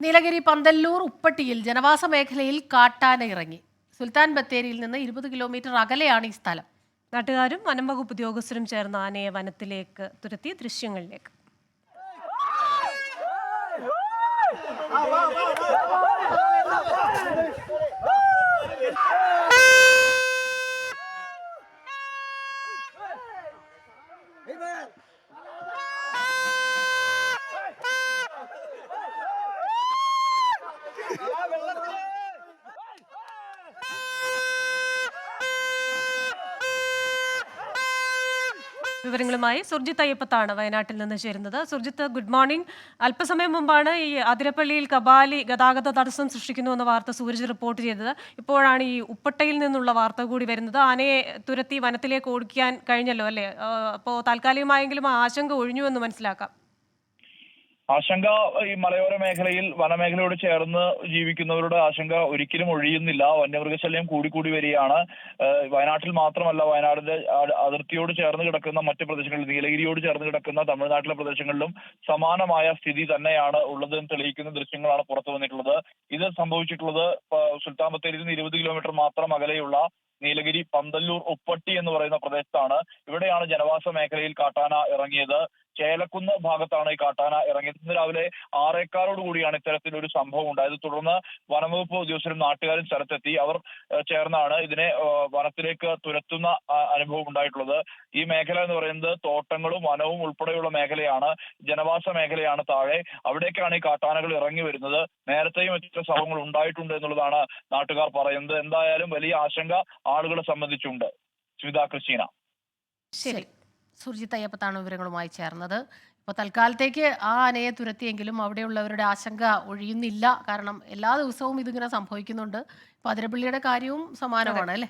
നീലഗിരി പന്തല്ലൂർ ഉപ്പട്ടിയിൽ ജനവാസ മേഖലയിൽ കാട്ടാന ഇറങ്ങി. സുൽത്താൻ ബത്തേരിയിൽ നിന്ന് 20 കിലോമീറ്റർ അകലെയാണ് ഈ സ്ഥലം. നാട്ടുകാരും വനംവകുപ്പ് ഉദ്യോഗസ്ഥരും ചേർന്ന് ആനയെ വനത്തിലേക്ക് തുരത്തി. ദൃശ്യങ്ങളിലേക്ക്. വിവരങ്ങളുമായി സുർജിത്ത് അയ്യപ്പത്താണ് വയനാട്ടിൽ നിന്ന് ചേരുന്നത്. Surjit, good morning. അല്പസമയം മുമ്പാണ് ഈ അതിരപ്പള്ളിയിൽ കബാലി ഗതാഗത തടസ്സം സൃഷ്ടിക്കുന്നുവെന്ന വാർത്ത സൂരജ് റിപ്പോർട്ട് ചെയ്തത്. ഇപ്പോഴാണ് ഈ ഉപ്പട്ടയിൽ നിന്നുള്ള വാർത്ത കൂടി വരുന്നത്. ആനയെ തുരത്തി വനത്തിലേക്ക് ഓടിക്കാൻ കഴിഞ്ഞല്ലോ അല്ലേ? അപ്പോൾ താൽക്കാലികമായെങ്കിലും ആ ആശങ്ക ഒഴിഞ്ഞുവെന്ന് മനസ്സിലാക്കാം. ആശങ്ക ഈ മലയോര മേഖലയിൽ വനമേഖലയോട് ചേർന്ന് ജീവിക്കുന്നവരുടെ ആശങ്ക ഒരിക്കലും ഒഴിയുന്നില്ല. വന്യമൃഗശല്യം കൂടിക്കൂടി വരികയാണ്. വയനാട്ടിൽ മാത്രമല്ല, വയനാടിന്റെ അതിർത്തിയോട് ചേർന്ന് കിടക്കുന്ന മറ്റ് പ്രദേശങ്ങളിൽ, നീലഗിരിയോട് ചേർന്ന് കിടക്കുന്ന തമിഴ്നാട്ടിലെ പ്രദേശങ്ങളിലും സമാനമായ സ്ഥിതി തന്നെയാണ് ഉള്ളതെന്ന് തെളിയിക്കുന്ന ദൃശ്യങ്ങളാണ് പുറത്തു വന്നിട്ടുള്ളത്. ഇത് സംഭവിച്ചിട്ടുള്ളത് സുൽത്താൻ ബത്തേരിയിൽ നിന്ന് 20 കിലോമീറ്റർ മാത്രം അകലെയുള്ള നീലഗിരി പന്തല്ലൂർ ഉപ്പട്ടി എന്ന് പറയുന്ന പ്രദേശത്താണ്. ഇവിടെയാണ് ജനവാസ മേഖലയിൽ കാട്ടാന ഇറങ്ങിയത്. ചേലക്കുന്ന് ഭാഗത്താണ് ഈ കാട്ടാന ഇറങ്ങിയത്. ഇന്ന് രാവിലെ 6:15 കൂടിയാണ് ഇത്തരത്തിലൊരു സംഭവം ഉണ്ടായത്. തുടർന്ന് വനംവകുപ്പ് ഉദ്യോഗസ്ഥരും നാട്ടുകാരും സ്ഥലത്തെത്തി. അവർ ചേർന്നാണ് ഇതിനെ വനത്തിലേക്ക് തുരത്തുന്ന അനുഭവം ഉണ്ടായിട്ടുള്ളത്. ഈ മേഖല എന്ന് പറയുന്നത് തോട്ടങ്ങളും വനവും ഉൾപ്പെടെയുള്ള മേഖലയാണ്. ജനവാസ മേഖലയാണ് താഴെ. അവിടേക്കാണ് ഈ കാട്ടാനകൾ ഇറങ്ങി വരുന്നത്. നേരത്തെയും ഇത്തരം സംഭവങ്ങൾ ഉണ്ടായിട്ടുണ്ട് എന്നുള്ളതാണ് നാട്ടുകാർ പറയുന്നത്. എന്തായാലും വലിയ ആശങ്ക ആളുകളെ സംബന്ധിച്ചുണ്ട്. സ്മിത, ക്രിസ്റ്റീന. ശരി, സുർജിത്ത് അയ്യപ്പത്താണ് വിവരങ്ങളുമായി ചേർന്നത്. ഇപ്പോൾ തൽക്കാലത്തേക്ക് ആ ആനയെ തുരത്തിയെങ്കിലും അവിടെയുള്ളവരുടെ ആശങ്ക ഒഴിയുന്നില്ല. കാരണം എല്ലാ ദിവസവും ഇതിങ്ങനെ സംഭവിക്കുന്നുണ്ട്. ഇപ്പോൾ അതിരപ്പള്ളിയുടെ കാര്യവും സമാനമാണ് അല്ലേ?